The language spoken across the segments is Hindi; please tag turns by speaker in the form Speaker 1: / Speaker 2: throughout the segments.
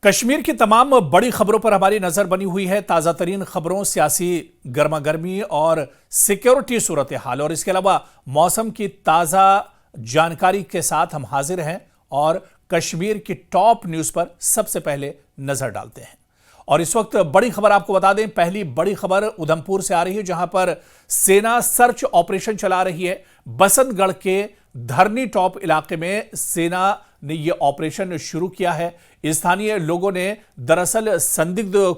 Speaker 1: कश्मीर की तमाम बड़ी खबरों पर हमारी नजर बनी हुई है। ताजा तरीन खबरों, सियासी गर्मागर्मी और सिक्योरिटी सूरत हाल और इसके अलावा मौसम की ताजा जानकारी के साथ हम हाजिर हैं और कश्मीर की टॉप न्यूज पर सबसे पहले नजर डालते हैं। और इस वक्त बड़ी खबर आपको बता दें, पहली बड़ी खबर उधमपुर से आ रही है, जहां पर सेना सर्च ऑपरेशन चला रही है। बसंतगढ़ के धरनी टॉप इलाके में सेना ने यह ऑपरेशन शुरू किया है। स्थानीय लोगों ने दरअसल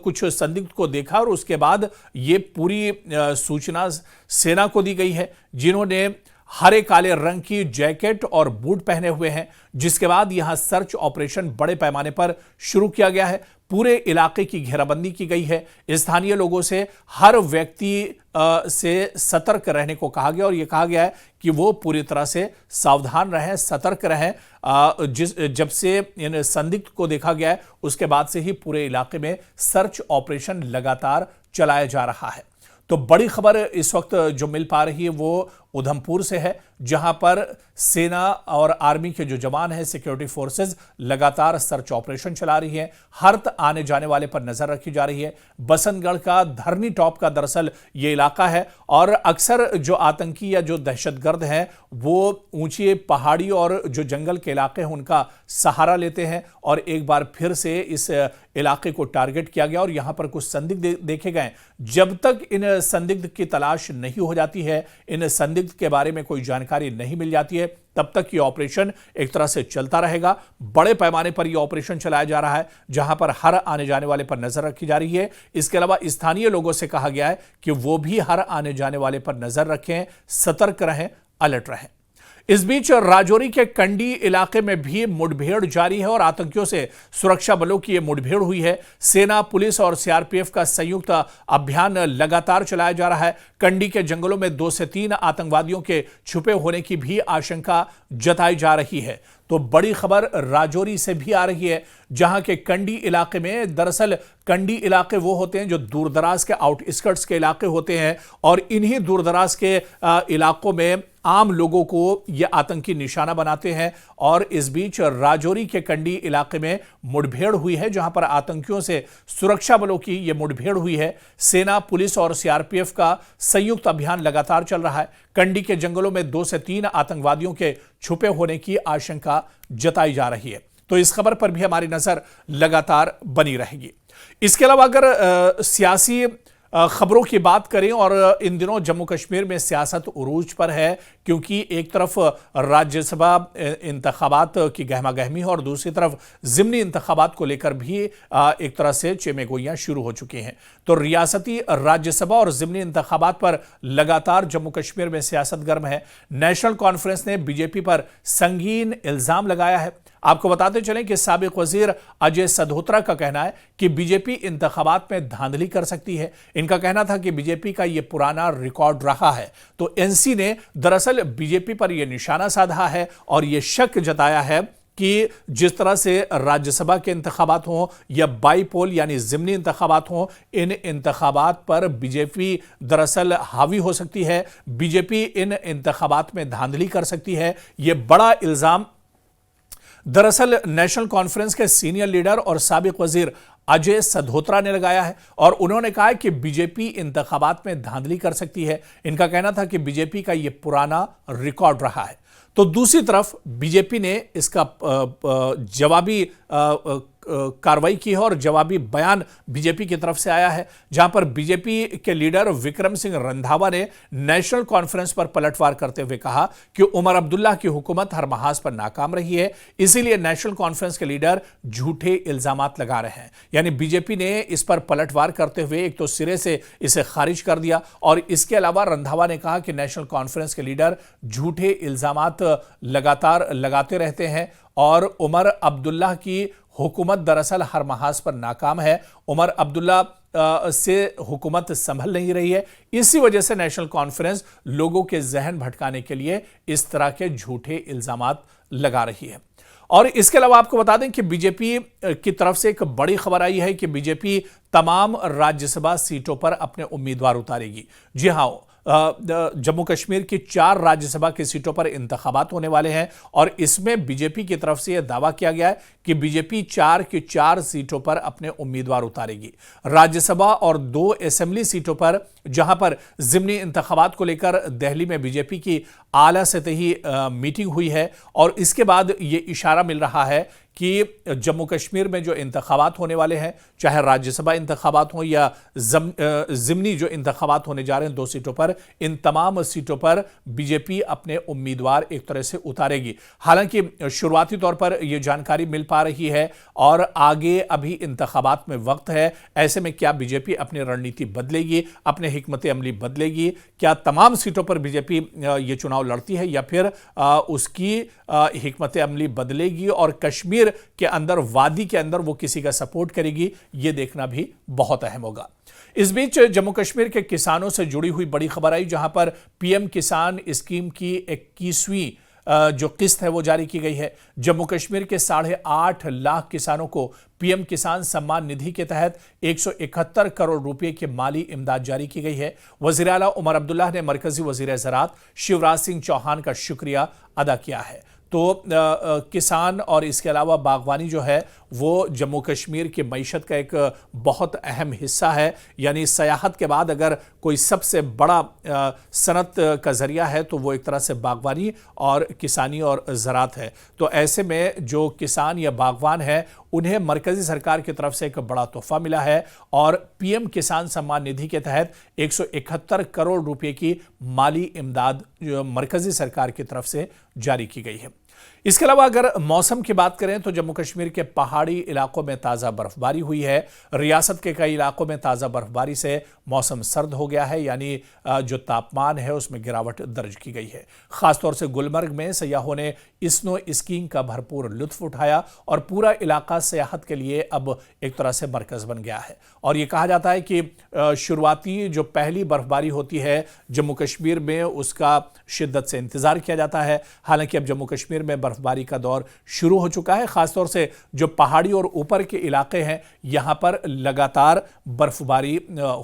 Speaker 1: कुछ संदिग्ध को देखा और उसके बाद यह पूरी सूचना सेना को दी गई है, जिन्होंने हरे काले रंग की जैकेट और बूट पहने हुए हैं। जिसके बाद यहां सर्च ऑपरेशन बड़े पैमाने पर शुरू किया गया है। पूरे इलाके की घेराबंदी की गई है। स्थानीय लोगों से हर व्यक्ति से सतर्क रहने को कहा गया और यह कहा गया है कि वो पूरी तरह से सावधान रहें, सतर्क रहें। जब से इन संदिग्ध को देखा गया है उसके बाद से ही पूरे इलाके में सर्च ऑपरेशन लगातार चलाया जा रहा है। तो बड़ी खबर इस वक्त जो मिल पा रही है वो उधमपुर से है, जहां पर सेना और आर्मी के जो जवान हैं, सिक्योरिटी फोर्सेस लगातार सर्च ऑपरेशन चला रही है। हर आने जाने वाले पर नजर रखी जा रही है। बसंतगढ़ का धरनी टॉप का दरअसल ये इलाका है और अक्सर जो आतंकी या जो दहशतगर्द हैं वो ऊंची पहाड़ी और जो जंगल के इलाके हैं उनका सहारा लेते हैं और एक बार फिर से इस इलाके को टारगेट किया गया और यहां पर कुछ संदिग्ध देखे गए। जब तक इन संदिग्ध की तलाश नहीं हो जाती है, इन संदिग्ध के बारे में कोई जानकारी नहीं मिल जाती है, तब तक ये ऑपरेशन एक तरह से चलता रहेगा। बड़े पैमाने पर यह ऑपरेशन चलाया जा रहा है, जहां पर हर आने जाने वाले पर नजर रखी जा रही है। इसके अलावा स्थानीय लोगों से कहा गया है कि वो भी हर आने जाने वाले पर नजर रखें, सतर्क रहें, अलर्ट रहें। इस बीच राजौरी के कंडी इलाके में भी मुठभेड़ जारी है और आतंकियों से सुरक्षा बलों की यह मुठभेड़ हुई है। सेना, पुलिस और सीआरपीएफ का संयुक्त अभियान लगातार चलाया जा रहा है। कंडी के जंगलों में 2 से 3 आतंकवादियों के छुपे होने की भी आशंका जताई जा रही है। तो बड़ी खबर राजौरी से भी आ रही है, जहां के कंडी इलाके में दरअसल कंडी इलाके वो होते हैं जो दूरदराज के आउटस्कर्ट्स के इलाके होते हैं और इन्हीं दूरदराज के इलाकों में आम लोगों को ये आतंकी निशाना बनाते हैं। और इस बीच राजौरी के कंडी इलाके में मुठभेड़ हुई है, जहां पर आतंकियों से सुरक्षा बलों की यह मुठभेड़ हुई है। सेना, पुलिस और सीआरपीएफ का संयुक्त अभियान लगातार चल रहा है। कंडी के जंगलों में 2 से 3 आतंकवादियों के छुपे होने की आशंका जताई जा रही है। तो इस खबर पर भी हमारी नजर लगातार बनी रहेगी। इसके अलावा अगर सियासी खबरों की बात करें और इन दिनों जम्मू कश्मीर में सियासत उरूज पर है, क्योंकि एक तरफ राज्यसभा इंतखाबात की गहमा गहमी है और दूसरी तरफ ज़िमनी इंतखाबात को लेकर भी एक तरह से चेमेगोइयां शुरू हो चुकी हैं। तो रियासती राज्यसभा और ज़िमनी इंतखाबात पर लगातार जम्मू कश्मीर में सियासत गर्म है। नेशनल कॉन्फ्रेंस ने बीजेपी पर संगीन इल्जाम लगाया है। आपको बताते चलें कि साबिक वजीर अजय सधोत्रा का कहना है कि बीजेपी इंतखाबात में धांधली कर सकती है। इनका कहना था कि बीजेपी का यह पुराना रिकॉर्ड रहा है। तो एनसी ने दरअसल बीजेपी पर यह निशाना साधा है और यह शक जताया है कि जिस तरह से राज्यसभा के इंतखाबात हों या बाईपोल यानी ज़िमनी इंतखाबात हों, इन इंतखाबात पर बीजेपी दरअसल हावी हो सकती है। बीजेपी इन इंतखाबात में धांधली कर सकती है। यह बड़ा इल्जाम दरअसल नेशनल कॉन्फ्रेंस के सीनियर लीडर और साबिक वजीर अजय सधोत्रा ने लगाया है और उन्होंने कहा है कि बीजेपी इंतखाबात में धांधली कर सकती है। इनका कहना था कि बीजेपी का यह पुराना रिकॉर्ड रहा है। तो दूसरी तरफ बीजेपी ने इसका जवाबी कार्रवाई की है और जवाबी बयान बीजेपी की तरफ से आया है, जहां पर बीजेपी के लीडर विक्रम सिंह रंधावा ने नेशनल कॉन्फ्रेंस पर पलटवार करते हुए कहा कि उमर अब्दुल्ला की हुकूमत हर महाज पर नाकाम रही है, इसीलिए नेशनल कॉन्फ्रेंस के लीडर झूठे इल्जामात लगा रहे हैं। यानी बीजेपी ने इस पर पलटवार करते हुए एक तो सिरे से इसे खारिज कर दिया और इसके अलावा रंधावा ने कहा कि नेशनल कॉन्फ्रेंस के लीडर झूठे इल्जामात लगातार लगाते रहते हैं और उमर अब्दुल्ला की हुकूमत दरअसल हर महाज पर नाकाम है। उमर अब्दुल्ला से हुकूमत संभल नहीं रही है। इसी वजह से नेशनल कॉन्फ्रेंस लोगों के जहन भटकाने के लिए इस तरह के झूठे इल्जामात लगा रही है। और इसके अलावा आपको बता दें कि बीजेपी की तरफ से एक बड़ी खबर आई है कि बीजेपी तमाम राज्यसभा सीटों पर अपने उम्मीदवार उतारेगी। जी हां, जम्मू कश्मीर की 4 राज्यसभा की सीटों पर इंतखाबात होने वाले हैं और इसमें बीजेपी की तरफ से यह दावा किया गया है कि बीजेपी 4 की 4 सीटों पर अपने उम्मीदवार उतारेगी। राज्यसभा और 2 असेंबली सीटों पर, जहां पर ज़िमनी इंतखाबात को लेकर दिल्ली में बीजेपी की आला सतही मीटिंग हुई है और इसके बाद यह इशारा मिल रहा है कि जम्मू कश्मीर में जो इंतखाबात होने वाले हैं, चाहे राज्यसभा इंतखाबात हो या ज़िमनी जो इंतखाबात होने जा रहे हैं 2 सीटों पर, इन तमाम सीटों पर बीजेपी अपने उम्मीदवार एक तरह से उतारेगी। हालांकि शुरुआती तौर पर यह जानकारी मिल पा रही है और आगे अभी इंतखाबात में वक्त है। ऐसे में क्या बीजेपी अपनी रणनीति बदलेगी, अपने हिकमत अमली बदलेगी? क्या तमाम सीटों पर बीजेपी ये चुनाव लड़ती है या फिर उसकी हिकमत अमली बदलेगी और कश्मीर के अंदर, वादी के अंदर वो किसी का सपोर्ट करेगी? ये देखना भी बहुत अहम होगा। इस बीच जम्मू कश्मीर के किसानों से जुड़ी हुई बड़ी खबर आई, जहां पर पीएम किसान स्कीम की 21वीं जो किस्त है वो जारी की गई है। जम्मू कश्मीर के 8.5 लाख किसानों को पीएम किसान सम्मान निधि के तहत 171 करोड़ रुपए की माली इमदाद जारी की गई है। वजीर आला उमर अब्दुल्ला ने मरकजी वजीर ज़राअत शिवराज सिंह चौहान का शुक्रिया अदा किया है। तो किसान और इसके अलावा बागवानी जो है वो जम्मू कश्मीर की मईशत का एक बहुत अहम हिस्सा है। यानी सयाहत के बाद अगर कोई सबसे बड़ा सनत का जरिया है तो वो एक तरह से बागवानी और किसानी और ज़राअत है। तो ऐसे में जो किसान या बागवान है उन्हें मरकजी सरकार की तरफ से एक बड़ा तोहफा मिला है और पीएम किसान सम्मान निधि के तहत 171 करोड़ रुपए की माली इमदाद जो मरकजी सरकार की तरफ से जारी की गई है। इसके अलावा अगर मौसम की बात करें तो जम्मू कश्मीर के पहाड़ी इलाकों में ताज़ा बर्फबारी हुई है। रियासत के कई इलाकों में ताज़ा बर्फबारी से मौसम सर्द हो गया है, यानी जो तापमान है उसमें गिरावट दर्ज की गई है। खासतौर से गुलमर्ग में सयाहों ने स्नो स्कीइंग का भरपूर लुत्फ उठाया और पूरा इलाका सयाहत के लिए अब एक तरह से मरकज बन गया है। और ये कहा जाता है कि शुरुआती जो पहली बर्फबारी होती है जम्मू कश्मीर में, उसका शिद्दत से इंतजार किया जाता है। हालांकि अब जम्मू कश्मीर में बर्फबारी का दौर शुरू हो चुका है। खासतौर से जो पहाड़ी और ऊपर के इलाके हैं यहां पर लगातार बर्फबारी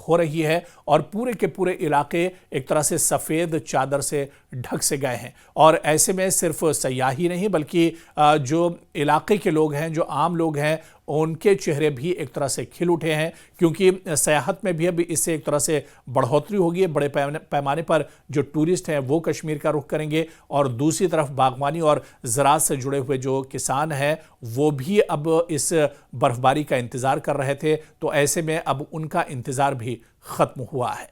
Speaker 1: हो रही है और पूरे के पूरे इलाके एक तरह से सफेद चादर से ढक से गए हैं। और ऐसे में सिर्फ सयाही नहीं बल्कि जो इलाके के लोग हैं, जो आम लोग हैं, उनके चेहरे भी एक तरह से खिल उठे हैं, क्योंकि सयाहत में भी अब इससे एक तरह से बढ़ोतरी होगी। बड़े पैमाने पर जो टूरिस्ट हैं वो कश्मीर का रुख करेंगे और दूसरी तरफ बागवानी और ज़राअत से जुड़े हुए जो किसान हैं वो भी अब इस बर्फबारी का इंतज़ार कर रहे थे। तो ऐसे में अब उनका इंतज़ार भी ख़त्म हुआ है।